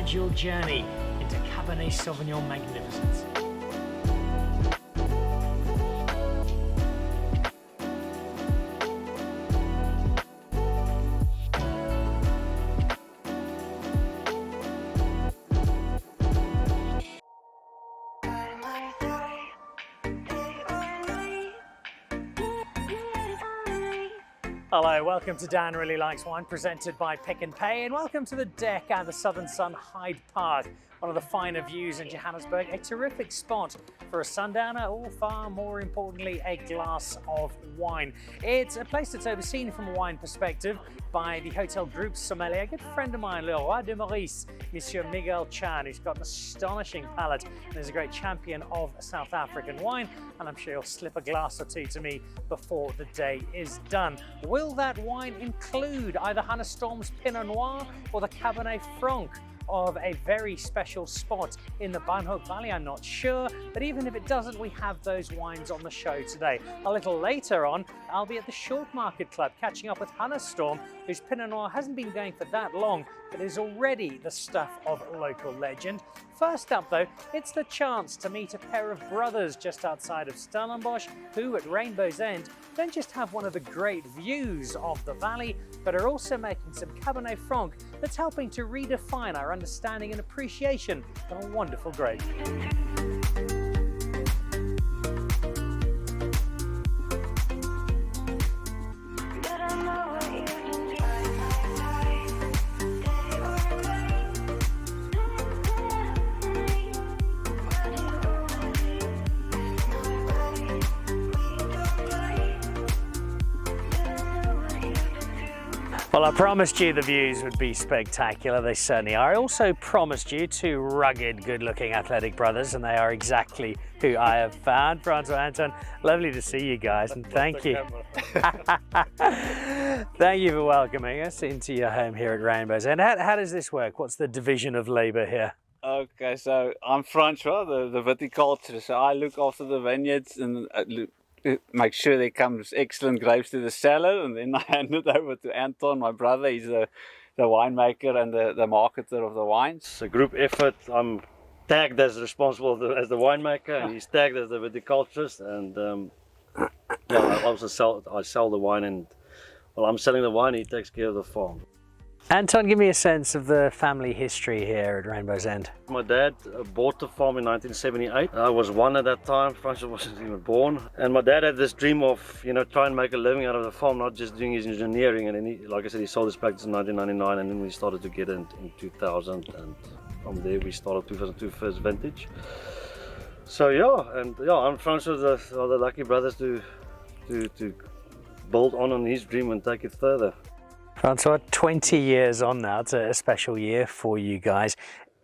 Lead your journey into Cabernet Sauvignon magnificence. Hello, welcome to Dan Really Likes Wine, presented by Pick n Pay, and welcome to the deck at the Southern Sun Hyde Park, one of the finer views in Johannesburg, a terrific spot for a sundowner, or far more importantly, a glass of wine. It's a place that's overseen from a wine perspective by the hotel group sommelier, a good friend of mine, Le Roi de Maurice, Monsieur Miguel Chan, who's got an astonishing palate and is a great champion of South African wine, and I'm sure he'll slip a glass or two to me before the day is done. Will that wine include either Hannestorm's Pinot Noir or the Cabernet Franc of a very special spot in the Baanhoek Valley? I'm not sure, but even if it doesn't, we have those wines on the show today. A little later on, I'll be at the Short Market Club catching up with Hannestorm, whose Pinot Noir hasn't been going for that long, but is already the stuff of local legend. First up though, it's the chance to meet a pair of brothers just outside of Stellenbosch, who at Rainbow's End don't just have one of the great views of the valley, but are also making some Cabernet Franc that's helping to redefine our understanding and appreciation of a wonderful grape. Well, I promised you the views would be spectacular. They certainly are. I also promised you two rugged, good-looking athletic brothers, and they are exactly who I have found. Francois, Anton, lovely to see you guys, and thank you. Thank you for welcoming us into your home here at Rainbow's End. How does this work? What's the division of labour here? Okay, so I'm Francois, the viticulturist. So I look after the vineyards and make sure there comes excellent grapes to the cellar, and then I hand it over to Anton, my brother. He's the winemaker and the marketer of the wines. It's a group effort. I'm tagged as responsible as the winemaker, and he's tagged as the viticulturist. And yeah, I also sell the wine, and while I'm selling the wine, he takes care of the farm. Anton, give me a sense of the family history here at Rainbow's End. My dad bought the farm in 1978. I was one at that time. Francois wasn't even born. And my dad had this dream of, try and make a living out of the farm, not just doing his engineering. And then, like I said, he sold his practice in 1999, and then we started to get in 2000. And from there, we started 2002 first vintage. So I'm Francois, the lucky brothers to build on his dream and take it further. Francois, 20 years on now, it's a special year for you guys.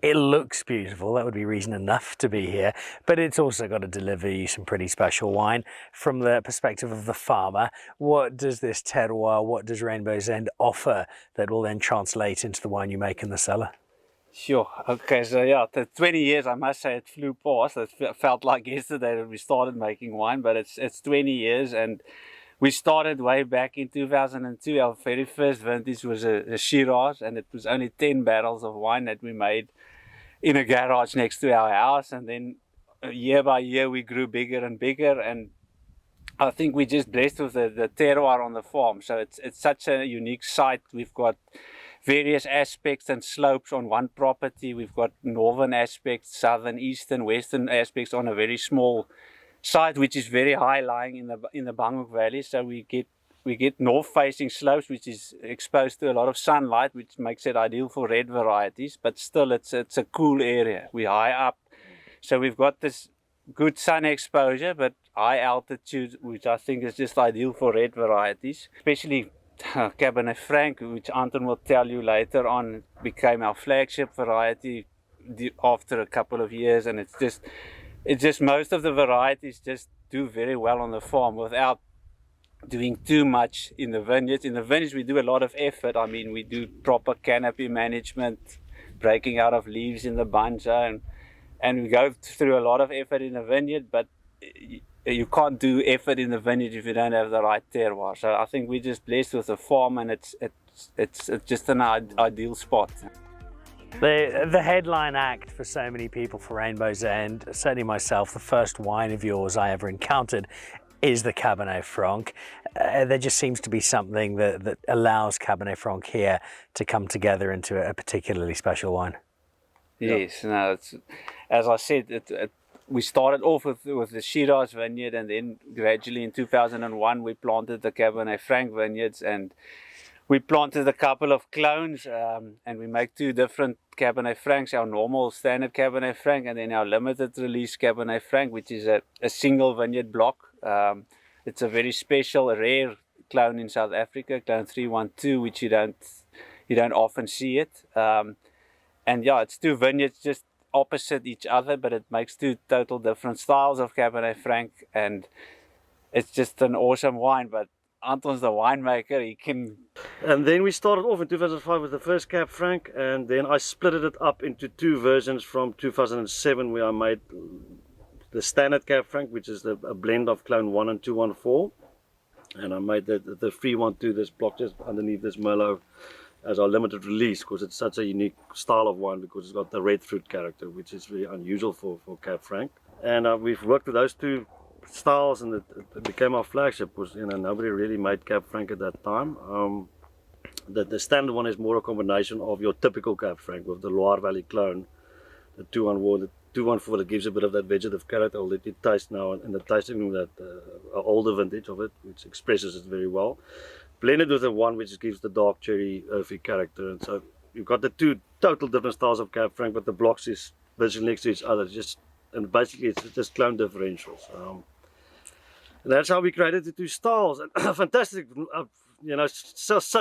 It looks beautiful, that would be reason enough to be here, but it's also got to deliver you some pretty special wine from the perspective of the farmer. What does this terroir, what does Rainbow's End offer that will then translate into the wine you make in the cellar? Sure. Okay, so the 20 years, I must say, it flew past. It felt like yesterday that we started making wine, but it's 20 years, and we started way back in 2002. Our very first vintage was a Shiraz, and it was only 10 barrels of wine that we made in a garage next to our house. And then year by year, we grew bigger and bigger. And I think we're just blessed with the terroir on the farm. So it's such a unique site. We've got various aspects and slopes on one property. We've got northern aspects, southern, eastern, western aspects on a very small site, which is very high lying in the Baanhoek Valley. So we get north facing slopes, which is exposed to a lot of sunlight, which makes it ideal for red varieties, but still it's a cool area. We're high up, so we've got this good sun exposure but high altitude, which I think is just ideal for red varieties, especially Cabernet Franc, which Anton will tell you later on, became our flagship variety after a couple of years. And it's just most of the varieties just do very well on the farm without doing too much in the vineyards. In the vineyards, we do a lot of effort. I mean, we do proper canopy management, breaking out of leaves in the banjo, and we go through a lot of effort in the vineyard, but you can't do effort in the vineyard if you don't have the right terroir. So I think we're just blessed with the farm, and it's just an ideal spot. The headline act for so many people for Rainbow's End, certainly myself, the first wine of yours I ever encountered is the Cabernet Franc. There just seems to be something that allows Cabernet Franc here to come together into a particularly special wine. Yes, no, it's, as I said, we started off with the Shiraz vineyard, and then gradually in 2001 we planted the Cabernet Franc vineyards, and we planted a couple of clones, and we make two different Cabernet Francs, our normal standard Cabernet Franc and then our limited release Cabernet Franc, which is a single vineyard block. It's a very special, rare clone in South Africa, clone 312, which you don't often see it. And yeah, it's two vineyards just opposite each other, but it makes two total different styles of Cabernet Franc, and it's just an awesome wine. But Anton's the winemaker, he can... And then we started off in 2005 with the first Cab Franc, and then I split it up into two versions from 2007, where I made the standard Cab Franc, which is a blend of clone 1 and 214, and I made the 312, this block just underneath this Merlot, as our limited release, because it's such a unique style of wine, because it's got the red fruit character, which is very unusual for Cab Franc. And we've worked with those two styles, and it became our flagship, because nobody really made Cab Franc at that time. The standard one is more a combination of your typical Cab Franc with the Loire Valley clone, the 214, the 214 that gives a bit of that vegetative character. I'll let you taste now in the tasting room that older vintage of it, which expresses it very well. Blended with the one which gives the dark cherry earthy character, and so you've got the two total different styles of Cab Franc, but the blocks is virtually next to each other. And basically it's just clone differentials. And that's how we created the two styles. And fantastic,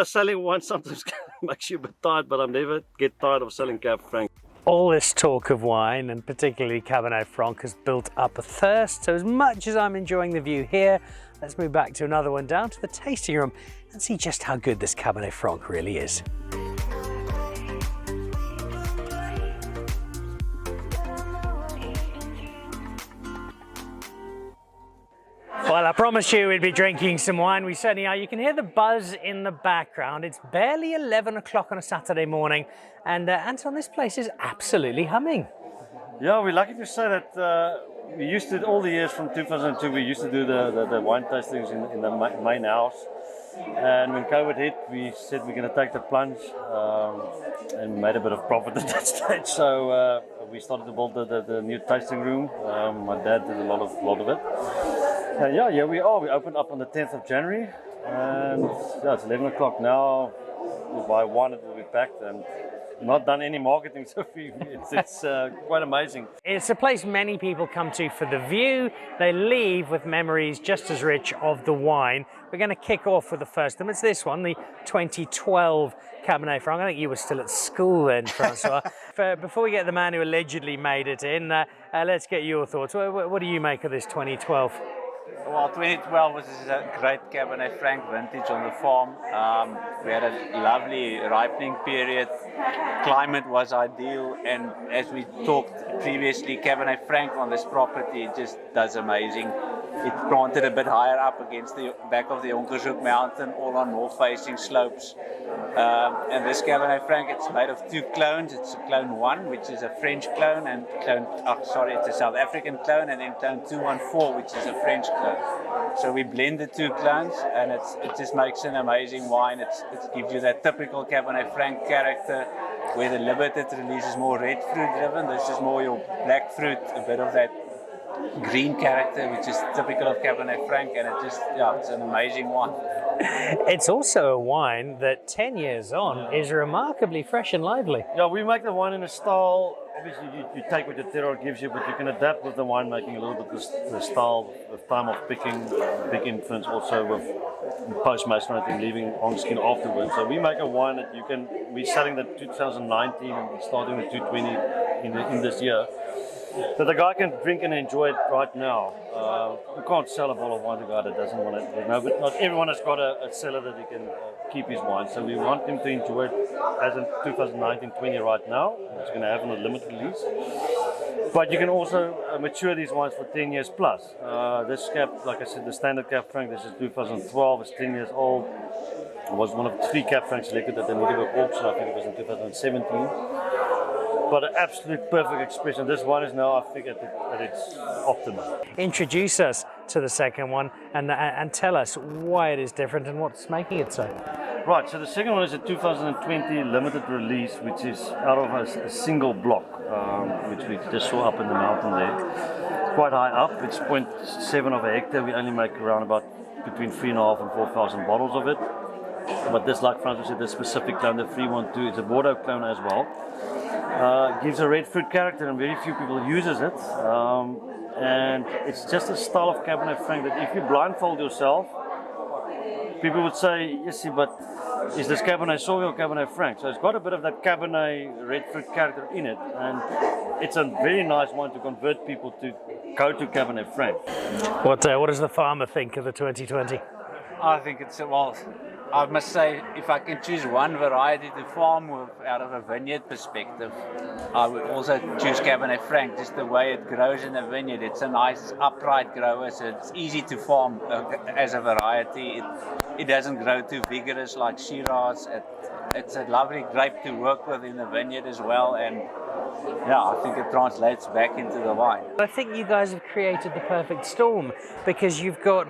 selling wine sometimes makes you a bit tired, but I never get tired of selling Cab Franc. All this talk of wine, and particularly Cabernet Franc, has built up a thirst. So as much as I'm enjoying the view here, let's move back to another one, down to the tasting room, and see just how good this Cabernet Franc really is. Well, I promised you we'd be drinking some wine. We certainly are. You can hear the buzz in the background. It's barely 11 o'clock on a Saturday morning, and Anton, this place is absolutely humming. Yeah, we're lucky to say that we used to, all the years from 2002, we used to do the wine tastings in the main house. And when COVID hit, we said we're going to take the plunge, and made a bit of profit at that stage. So we started to build the new tasting room. My dad did a lot of it. And yeah, we are. We opened up on the 10th of January, and yeah, it's 11 o'clock now. By 1 it will be packed, and not done any marketing, so it's quite amazing. It's a place many people come to for the view. They leave with memories just as rich of the wine. We're going to kick off with the first of them. It's this one, the 2012 Cabernet Franc. I think you were still at school then, Francois. Before we get the man who allegedly made it in, let's get your thoughts. What do you make of this 2012? Well, 2012 was a great Cabernet Franc vintage on the farm. We had a lovely ripening period. Climate was ideal, and as we talked previously, Cabernet Franc on this property just does amazing. It's planted a bit higher up against the back of the Onkershoek mountain, all on north-facing slopes. And this Cabernet Franc, it's made of two clones. It's a clone 1, which is a French clone, and it's a South African clone, and then clone 214, which is a French clone. So we blend the two clones, and it just makes an amazing wine. It gives you that typical Cabernet Franc character, where the limited release is more red fruit driven. This is more your black fruit, a bit of that green character, which is typical of Cabernet Franc, and it's an amazing wine. It's also a wine that 10 years on is remarkably fresh and lively. Yeah, we make the wine in a style, obviously you take what your terroir gives you, but you can adapt with the winemaking a little bit, the style, the time of picking, big influence also with post-macerating, leaving on skin afterwards. So we make a wine that we're selling the 2019 and starting the 220 in this year, that the guy can drink and enjoy it right now. You can't sell a bottle of wine to a guy that doesn't want it. No, but not everyone has got a cellar that he can keep his wine. So we want him to enjoy it as in 2019-20 right now. It's going to have a limited release. But you can also mature these wines for 10 years plus. This Cab, like I said, the standard Cab Franc, this is 2012, it's 10 years old. It was one of 3 Cab Francs selected at the Middelburg auction. I think it was in 2017. got an absolute perfect expression. This one is now, I think, at its optimum. Introduce us to the second one and tell us why it is different and what's making it so. Right, so the second one is a 2020 limited release, which is out of a single block, which we just saw up in the mountain there. Quite high up, it's 0.7 of a hectare. We only make around about between 3,500 and 4,000 bottles of it. But this, like Francis said, the specific clone, the 312, it's a Bordeaux clone as well. Gives a red fruit character, and very few people uses it. And it's just a style of Cabernet Franc that if you blindfold yourself, people would say, yes, but is this Cabernet Sauvignon or Cabernet Franc? So it's got a bit of that Cabernet red fruit character in it, and it's a very nice one to convert people to go to Cabernet Franc. What does the farmer think of the 2020? I think it's, well, I must say, if I can choose one variety to farm with out of a vineyard perspective, I would also choose Cabernet Franc, just the way it grows in a vineyard. It's a nice upright grower, so it's easy to farm as a variety. It doesn't grow too vigorous like Shiraz. It's a lovely grape to work with in the vineyard as well, and yeah, I think it translates back into the wine. I think you guys have created the perfect storm because you've got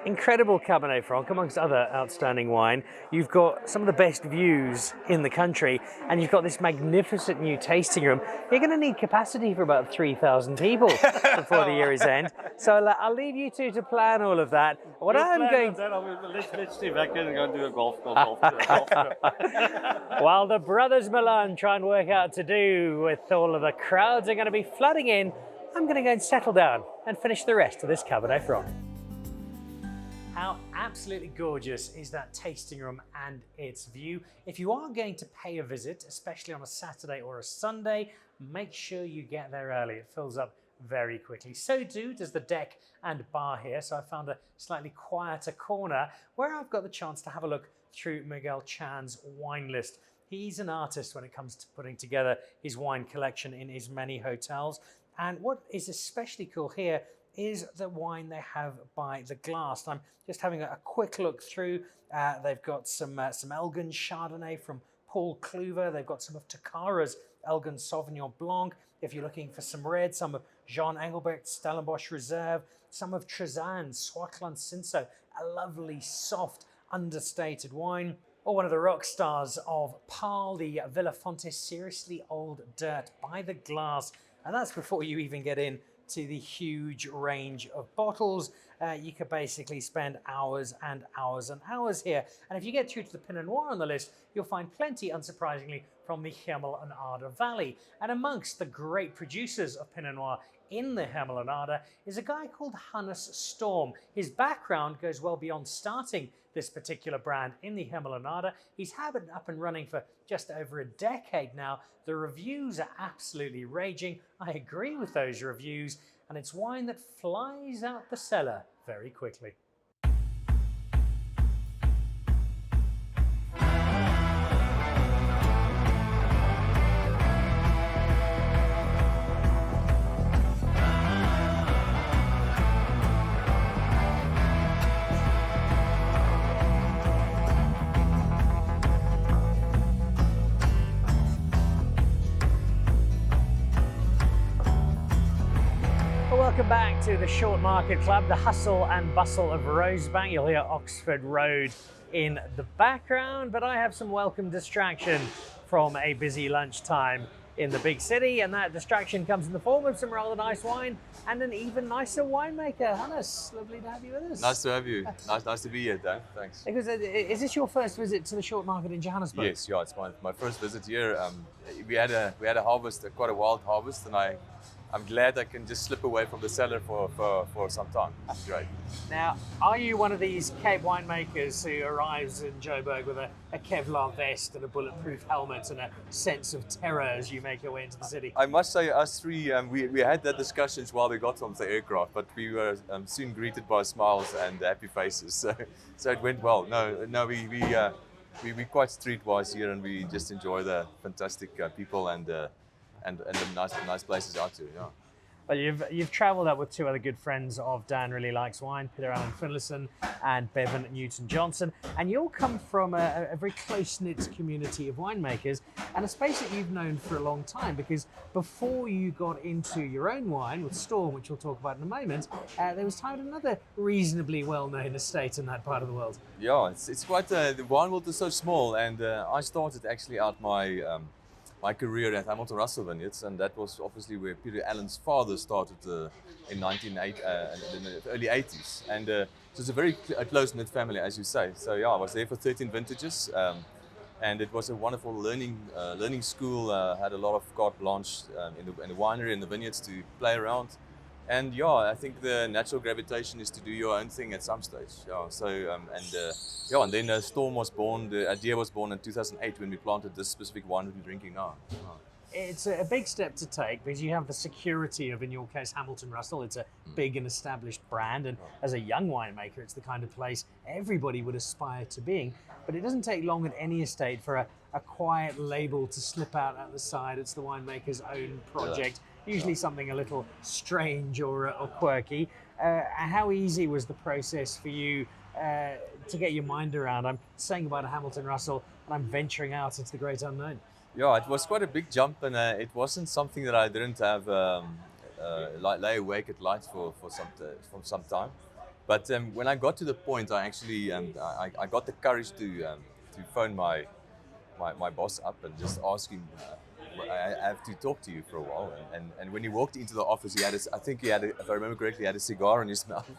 incredible Cabernet Franc amongst other outstanding wine. You've got some of the best views in the country, and you've got this magnificent new tasting room. You're going to need capacity for about 3,000 people before the year is end. So I'll leave you two to plan all of that. What I'm going Let's stay back here and go and do a golf trip. While the brothers Milan try and work out to do with all of the crowds are going to be flooding in, I'm going to go and settle down and finish the rest of this Cabernet Franc. How absolutely gorgeous is that tasting room and its view. If you are going to pay a visit, especially on a Saturday or a Sunday, make sure you get there early. It fills up very quickly. So does the deck and bar here. So I found a slightly quieter corner where I've got the chance to have a look through Miguel Chan's wine list. He's an artist when it comes to putting together his wine collection in his many hotels. And what is especially cool here is the wine they have by the glass. I'm just having a quick look through. They've got some Elgin Chardonnay from Paul Kluver. They've got some of Takara's Elgin Sauvignon Blanc. If you're looking for some red, some of Jean Engelbert's Stellenbosch Reserve, some of Trezanne's Soiclan Cinsault, a lovely, soft, understated wine. Or one of the rock stars of Paarl, the Villafonte Seriously Old Dirt by the glass. And that's before you even get in to the huge range of bottles. You could basically spend hours and hours and hours here. And if you get through to the Pinot Noir on the list, you'll find plenty, unsurprisingly, from the Hemel-en-Aarde Valley. And amongst the great producers of Pinot Noir in the Hemel-en-Aarde is a guy called Hannes Storm. His background goes well beyond starting this particular brand in the Hemel-en-Aarde. He's had it up and running for just over a decade now. The reviews are absolutely raging. I agree with those reviews, and it's wine that flies out the cellar very quickly. Welcome back to the Short Market Club, the hustle and bustle of Rosebank. You'll hear Oxford Road in the background, but I have some welcome distraction from a busy lunchtime in the big city, and that distraction comes in the form of some rather nice wine and an even nicer winemaker. Hannes, lovely to have you with us. Nice to have you. Nice to be here, Dan. Thanks. Because is this your first visit to the Short Market in Johannesburg? Yes, yeah, it's my first visit here. We had a harvest, quite a wild harvest, and I'm glad I can just slip away from the cellar for some time. It's great. Now, are you one of these Cape winemakers who arrives in Joburg with a Kevlar vest and a bulletproof helmet and a sense of terror as you make your way into the city? I must say, us three, we had that discussions while we got on the aircraft, but we were soon greeted by smiles and happy faces. So it went well. No, we're quite streetwise here, and we just enjoy the fantastic people and the nice places out here. Yeah. Well, you've travelled up with two other good friends of Dan Really Likes Wine, Peter Allen Finlayson and Bevan Newton-Johnson, and you all come from a very close-knit community of winemakers and a space that you've known for a long time, because before you got into your own wine with Storm, which we'll talk about in a moment, there was time at another reasonably well-known estate in that part of the world. Yeah, it's quite, the wine world is so small, and I started actually out my career at Hemel-en-Aarde Vineyards, and that was obviously where Peter Allen's father started in in the early 80s. And so it's a very close-knit family, as you say. So yeah, I was there for 13 vintages, and it was a wonderful learning school. Had a lot of carte blanche in the winery and the vineyards to play around. And yeah, I think the natural gravitation is to do your own thing at some stage. Yeah, so and then Storm was born. The idea was born in 2008 when we planted this specific wine that we're drinking now. It's a big step to take because you have the security of, in your case, Hamilton Russell. It's a big and established brand, and as a young winemaker, it's the kind of place everybody would aspire to being. But it doesn't take long at any estate for a quiet label to slip out at the side. It's the winemaker's own project. Usually something a little strange or quirky. How easy was the process for you to get your mind around? I'm saying about a Hamilton Russell and I'm venturing out into the great unknown. Yeah, it was quite a big jump, and it wasn't something that I didn't have lay awake at night for some time. But when I got to the point, I actually I got the courage to phone my boss up and just ask him. I have to talk to you for a while, and when he walked into the office, I think he had, if I remember correctly, he had a cigar in his mouth,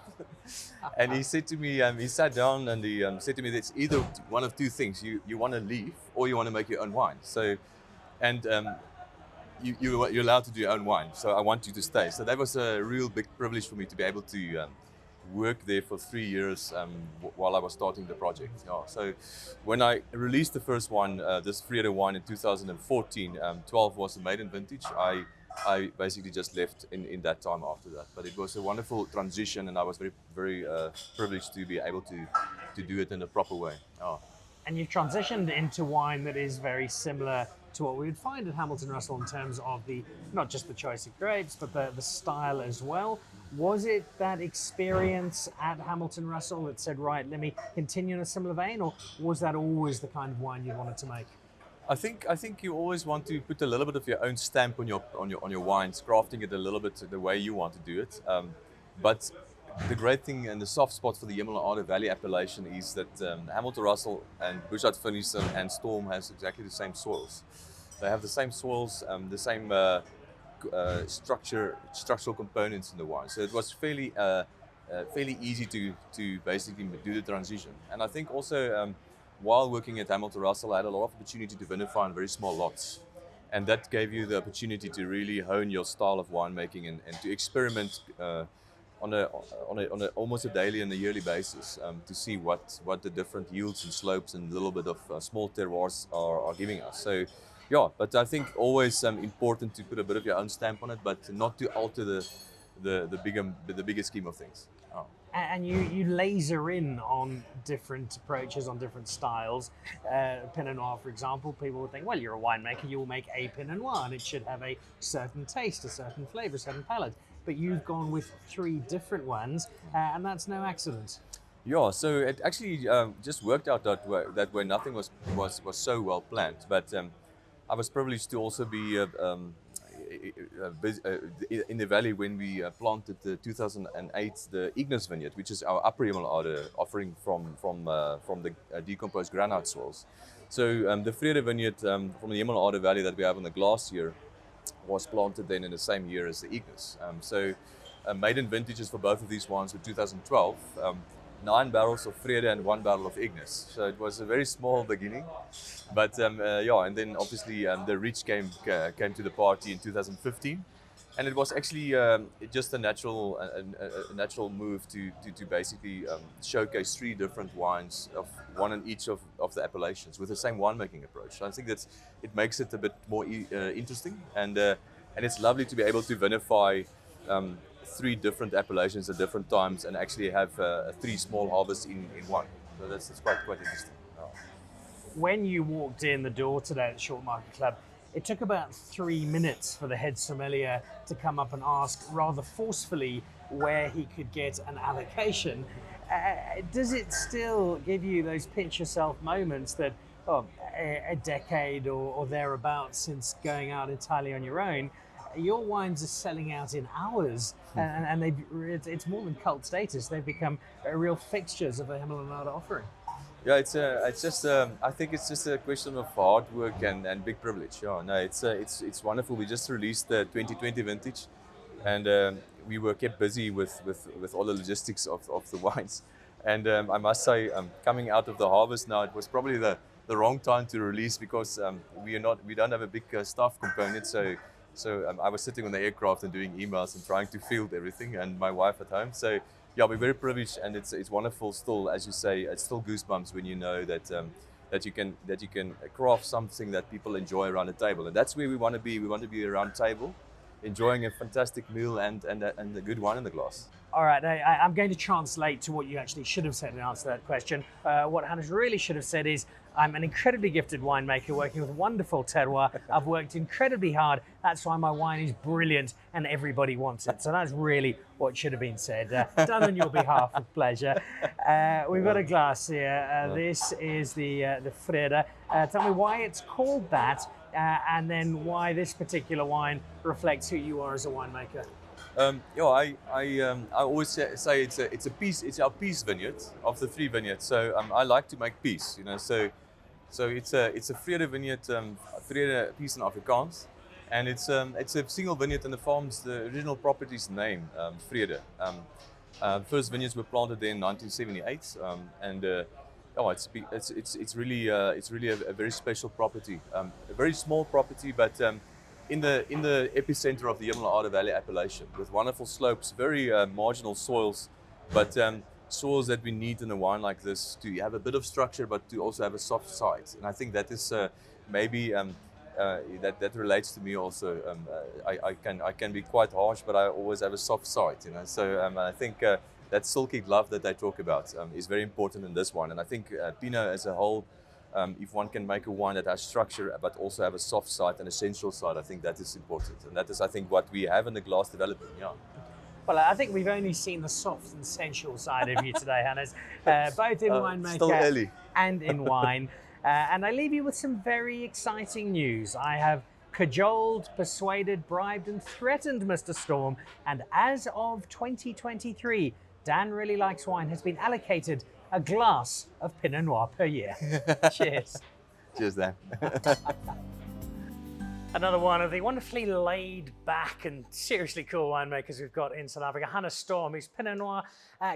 and he said to me, he sat down and he said to me, "It's either one of two things: you want to leave or you want to make your own wine. So, and you're allowed to do your own wine. So I want you to stay." So that was a real big privilege for me to be able to work there for 3 years while I was starting the project. Yeah. So when I released the first one, this Vrede wine in 2014, 12 was the maiden vintage. I basically just left in that time after that. But it was a wonderful transition, and I was very, very privileged to be able to do it in a proper way. Oh. And you've transitioned into wine that is very similar to what we would find at Hamilton Russell in terms of not just the choice of grapes, but the style as well. Was it that experience at Hamilton Russell that said, right, let me continue in a similar vein, or was that always the kind of wine you wanted to make? I think you always want to put a little bit of your own stamp on your wines, crafting it a little bit the way you want to do it. But the great thing and the soft spot for the Hemel-en-Aarde Valley appellation is that Hamilton Russell and Hyde Park and Storm has exactly the same soils. They have the same soils, the same structural components in the wine. So it was fairly easy to basically do the transition. And I think also while working at Hamilton Russell, I had a lot of opportunity to vinify on very small lots. And that gave you the opportunity to really hone your style of winemaking and to experiment on almost a daily and a yearly basis to see what the different yields and slopes and a little bit of small terroirs are giving us. So yeah, but I think always important to put a bit of your own stamp on it, but not to alter the bigger scheme of things. Oh. And you laser in on different approaches, on different styles. Pinot Noir, for example, people would think, well, you're a winemaker, you will make a Pinot Noir, and it should have a certain taste, a certain flavour, a certain palate. But you've gone with 3 different ones, and that's no accident. Yeah, so it actually just worked out that way. Nothing was so well planned, but I was privileged to also be in the valley when we planted the 2008 the Ignis vineyard, which is our upper Hemel-en-Aarde offering from the decomposed granite soils. So the Vrede vineyard from the Hemel-en-Aarde valley that we have on the glass here was planted then in the same year as the Ignis. So maiden vintages for both of these wines were 2012. 9 barrels of Vrede and 1 barrel of Ignis. So it was a very small beginning, but yeah, and then obviously the Reach came to the party in 2015, and it was actually just a natural move to basically showcase 3 different wines, of one in each of the appellations with the same winemaking approach. So I think it makes it a bit more interesting, and it's lovely to be able to vinify 3 different appellations at different times and actually have 3 small harvests in one. So that's quite interesting. When you walked in the door today at the Short Market Club, It took about 3 minutes for the head sommelier to come up and ask rather forcefully where he could get an allocation. Does it still give you those pinch yourself moments that, a decade or thereabouts since going out entirely on your own, your wines are selling out in hours, and it's more than cult status. They've become real fixtures of the Hemel-en-Aarde offering. Yeah, it's just I think it's just a question of hard work and big privilege. Yeah, no, it's wonderful. We just released the 2020 vintage, and we were kept busy with all the logistics of the wines. And I must say, coming out of the harvest now, it was probably the wrong time to release because we don't have a big staff component. So I was sitting on the aircraft and doing emails and trying to field everything, and my wife at home. So yeah, we're very privileged, and it's wonderful still, as you say, it's still goosebumps when you know that that you can craft something that people enjoy around the table, and that's where we want to be. We want to be around the table, enjoying a fantastic meal and a good wine in the glass. All right, I'm going to translate to what you actually should have said in answer to that question. What Hannes really should have said is, I'm an incredibly gifted winemaker working with wonderful terroir. I've worked incredibly hard. That's why my wine is brilliant and everybody wants it. So that's really what should have been said. Done on your behalf with pleasure. We've got a glass here. This is the Freda. Tell me why it's called that, and then why this particular wine reflects who you are as a winemaker. I always say it's our peace vineyard of the 3 vineyards. So I like to make peace, So it's a Freda vineyard, Freda peace in Afrikaans, and it's a single vineyard, and the farm's the original property's name, Freda. First vineyards were planted there in 1978, and it's really a very special property, a very small property, but in the epicenter of the Hemel-en-Aarde Valley appellation, with wonderful slopes, very marginal soils, but soils that we need in a wine like this to have a bit of structure, but to also have a soft side. And I think that is maybe that relates to me also. I can be quite harsh, but I always have a soft side, So I think that silky glove that they talk about is very important in this wine. And I think Pinot as a whole, if one can make a wine that has structure but also have a soft side and a sensual side, I think that is important. And that is, I think, what we have in the glass developing. Yeah. Well, I think we've only seen the soft and sensual side of you today, Hannes, both in winemaker and in wine. And I leave you with some very exciting news. I have cajoled, persuaded, bribed and threatened Mr. Storm, and as of 2023, Dan Really Likes Wine has been allocated a glass of Pinot Noir per year. Cheers. Cheers, Dan. Another one of the wonderfully laid back and seriously cool winemakers we've got in South Africa, Hannes Storm, who's Pinot Noir.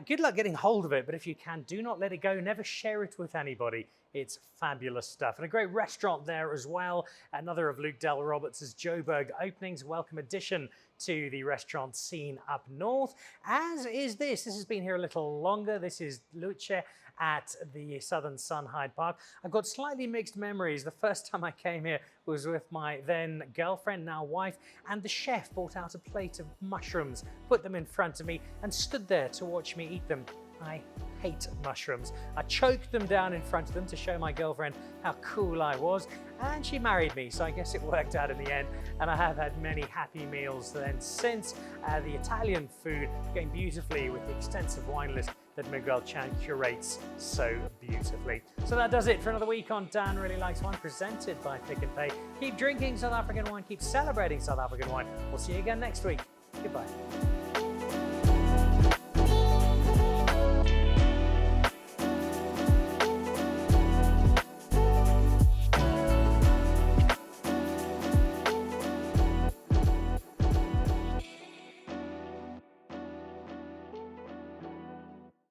Good luck getting hold of it, but if you can, do not let it go. Never share it with anybody. It's fabulous stuff. And a great restaurant there as well. Another of Luke Del Roberts' Joburg openings. Welcome addition to the restaurant scene up north, as is this. This has been here a little longer. This is Luce at the Southern Sun Hyde Park. I've got slightly mixed memories. The first time I came here was with my then girlfriend, now wife, and the chef brought out a plate of mushrooms, put them in front of me, and stood there to watch me eat them. I hate mushrooms. I choked them down in front of them to show my girlfriend how cool I was, and she married me, so I guess it worked out in the end, and I have had many happy meals then since. The Italian food going beautifully with the extensive wine list that Miguel Chan curates so beautifully. So that does it for another week on Dan Really Likes Wine, presented by Pick n Pay. Keep drinking South African wine, keep celebrating South African wine. We'll see you again next week. Goodbye.